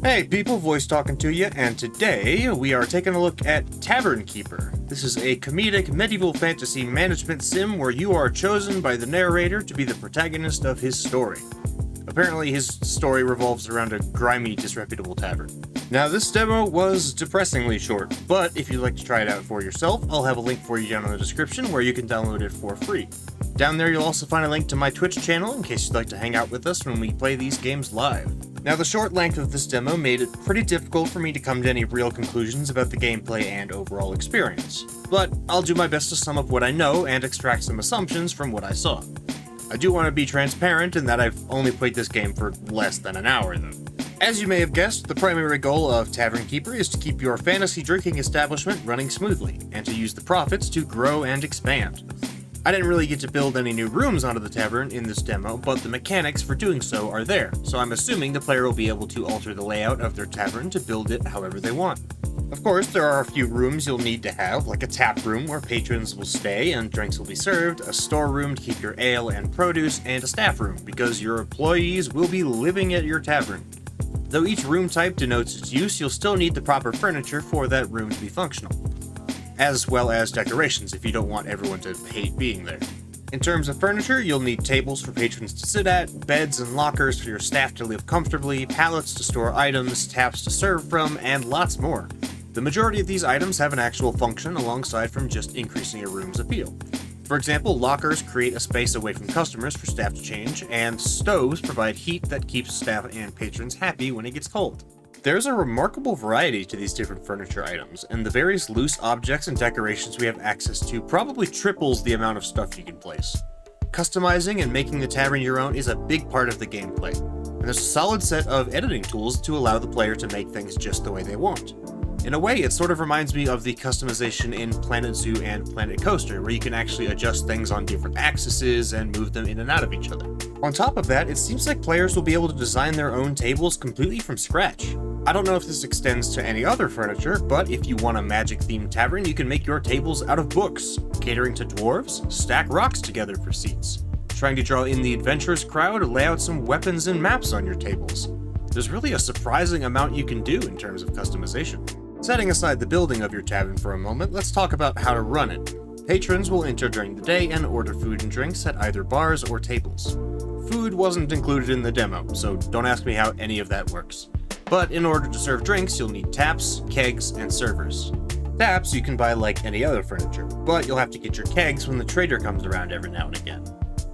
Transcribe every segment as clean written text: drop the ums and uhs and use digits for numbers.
Hey people, voice talking to you, and today we are taking a look at Tavern Keeper. This is a comedic medieval fantasy management sim where you are chosen by the narrator to be the protagonist of his story. Apparently his story revolves around a grimy, disreputable tavern. Now this demo was depressingly short, but if you'd like to try it out for yourself, I'll have a link for you down in the description where you can download it for free. Down there you'll also find a link to my Twitch channel in case you'd like to hang out with us when we play these games live. Now the short length of this demo made it pretty difficult for me to come to any real conclusions about the gameplay and overall experience, but I'll do my best to sum up what I know and extract some assumptions from what I saw. I do want to be transparent in that I've only played this game for less than an hour though. As you may have guessed, the primary goal of Tavern Keeper is to keep your fantasy drinking establishment running smoothly, and to use the profits to grow and expand. I didn't really get to build any new rooms onto the tavern in this demo, but the mechanics for doing so are there, so I'm assuming the player will be able to alter the layout of their tavern to build it however they want. Of course, there are a few rooms you'll need to have, like a tap room where patrons will stay and drinks will be served, a storeroom to keep your ale and produce, and a staff room, because your employees will be living at your tavern. Though each room type denotes its use, you'll still need the proper furniture for that room to be functional, as well as decorations if you don't want everyone to hate being there. In terms of furniture, you'll need tables for patrons to sit at, beds and lockers for your staff to live comfortably, pallets to store items, taps to serve from, and lots more. The majority of these items have an actual function alongside from just increasing a room's appeal. For example, lockers create a space away from customers for staff to change, and stoves provide heat that keeps staff and patrons happy when it gets cold. There's a remarkable variety to these different furniture items, and the various loose objects and decorations we have access to probably triples the amount of stuff you can place. Customizing and making the tavern your own is a big part of the gameplay, and there's a solid set of editing tools to allow the player to make things just the way they want. In a way, it sort of reminds me of the customization in Planet Zoo and Planet Coaster, where you can actually adjust things on different axes and move them in and out of each other. On top of that, it seems like players will be able to design their own tables completely from scratch. I don't know if this extends to any other furniture, but if you want a magic-themed tavern, you can make your tables out of books, catering to dwarves, stack rocks together for seats, trying to draw in the adventurous crowd, lay out some weapons and maps on your tables. There's really a surprising amount you can do in terms of customization. Setting aside the building of your tavern for a moment, let's talk about how to run it. Patrons will enter during the day and order food and drinks at either bars or tables. Food wasn't included in the demo, so don't ask me how any of that works. But in order to serve drinks, you'll need taps, kegs, and servers. Taps you can buy like any other furniture, but you'll have to get your kegs when the trader comes around every now and again.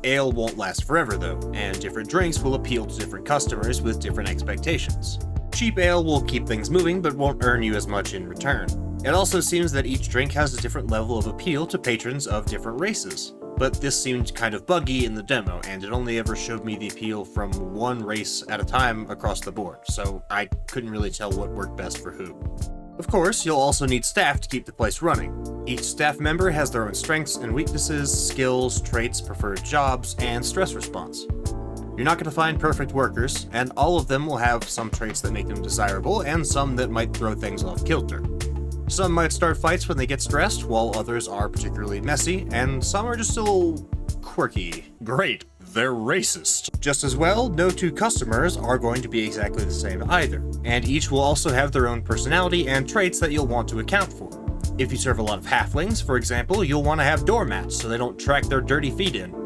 Ale won't last forever though, and different drinks will appeal to different customers with different expectations. Cheap ale will keep things moving, but won't earn you as much in return. It also seems that each drink has a different level of appeal to patrons of different races, but this seemed kind of buggy in the demo, and it only ever showed me the appeal from one race at a time across the board, so I couldn't really tell what worked best for who. Of course, you'll also need staff to keep the place running. Each staff member has their own strengths and weaknesses, skills, traits, preferred jobs, and stress response. You're not going to find perfect workers, and all of them will have some traits that make them desirable, and some that might throw things off kilter. Some might start fights when they get stressed, while others are particularly messy, and some are just a little quirky. Great, they're racist. Just as well, no two customers are going to be exactly the same either, and each will also have their own personality and traits that you'll want to account for. If you serve a lot of halflings, for example, you'll want to have doormats so they don't track their dirty feet in.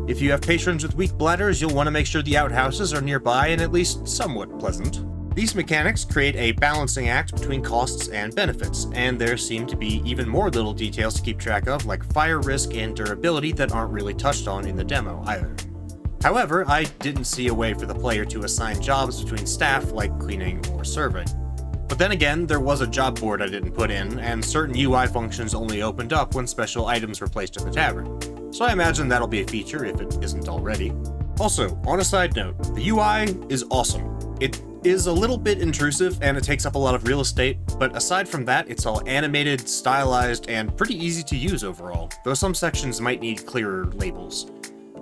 If you have patrons with weak bladders, you'll want to make sure the outhouses are nearby and at least somewhat pleasant. These mechanics create a balancing act between costs and benefits, and there seem to be even more little details to keep track of, like fire risk and durability, that aren't really touched on in the demo either. However, I didn't see a way for the player to assign jobs between staff like cleaning or serving. But then again, there was a job board I didn't put in, and certain UI functions only opened up when special items were placed at the tavern. So I imagine that'll be a feature if it isn't already. Also, on a side note, the UI is awesome. It is a little bit intrusive and it takes up a lot of real estate, but aside from that, it's all animated, stylized, and pretty easy to use overall, though some sections might need clearer labels.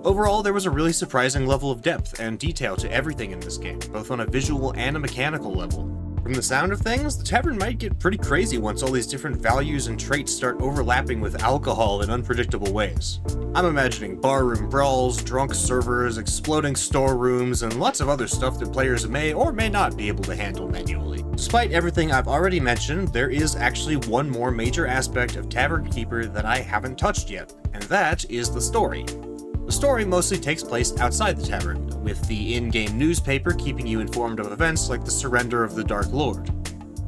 Overall, there was a really surprising level of depth and detail to everything in this game, both on a visual and a mechanical level. From the sound of things, the tavern might get pretty crazy once all these different values and traits start overlapping with alcohol in unpredictable ways. I'm imagining barroom brawls, drunk servers, exploding storerooms, and lots of other stuff that players may or may not be able to handle manually. Despite everything I've already mentioned, there is actually one more major aspect of Tavern Keeper that I haven't touched yet, and that is the story. The story mostly takes place outside the tavern, with the in-game newspaper keeping you informed of events like the surrender of the Dark Lord.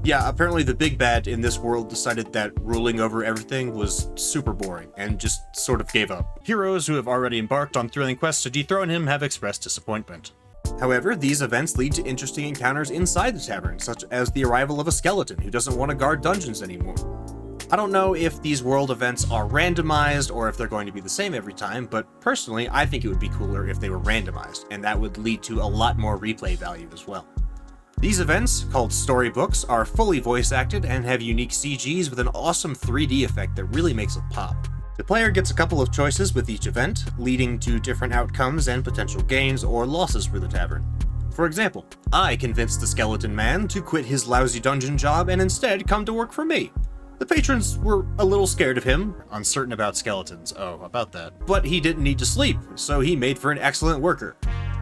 Yeah, apparently the big bad in this world decided that ruling over everything was super boring, and just sort of gave up. Heroes who have already embarked on thrilling quests to dethrone him have expressed disappointment. However, these events lead to interesting encounters inside the tavern, such as the arrival of a skeleton who doesn't want to guard dungeons anymore. I don't know if these world events are randomized or if they're going to be the same every time, but personally, I think it would be cooler if they were randomized, and that would lead to a lot more replay value as well. These events, called storybooks, are fully voice acted and have unique CGs with an awesome 3D effect that really makes it pop. The player gets a couple of choices with each event, leading to different outcomes and potential gains or losses for the tavern. For example, I convinced the skeleton man to quit his lousy dungeon job and instead come to work for me. The patrons were a little scared of him, uncertain about skeletons, about that. But he didn't need to sleep, so he made for an excellent worker,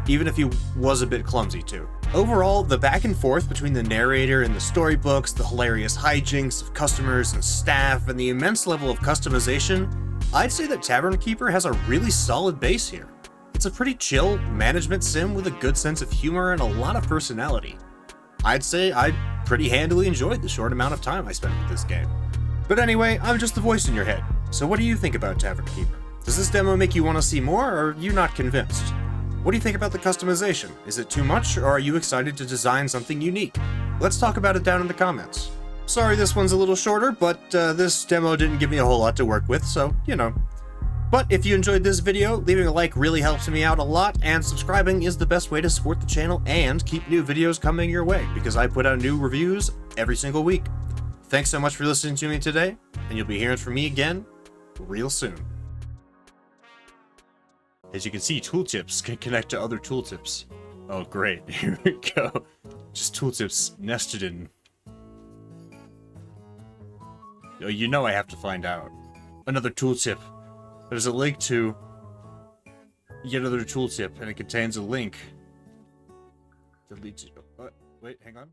even if he was a bit clumsy too. Overall, the back and forth between the narrator and the storybooks, the hilarious hijinks of customers and staff, and the immense level of customization, I'd say that Tavern Keeper has a really solid base here. It's a pretty chill management sim with a good sense of humor and a lot of personality. I'd say I pretty handily enjoyed the short amount of time I spent with this game. But anyway, I'm just the voice in your head, so what do you think about Tavern Keeper? Does this demo make you want to see more, or are you not convinced? What do you think about the customization? Is it too much, or are you excited to design something unique? Let's talk about it down in the comments. Sorry this one's a little shorter, but this demo didn't give me a whole lot to work with, so, you know. But if you enjoyed this video, leaving a like really helps me out a lot, and subscribing is the best way to support the channel and keep new videos coming your way, because I put out new reviews every single week. Thanks so much for listening to me today, and you'll be hearing from me again real soon. As you can see, tooltips can connect to other tooltips. Oh great, here we go. Just tooltips nested in... Oh, you know I have to find out. Another tooltip. There's a link to yet another tooltip, and it contains a link that leads to... wait, hang on.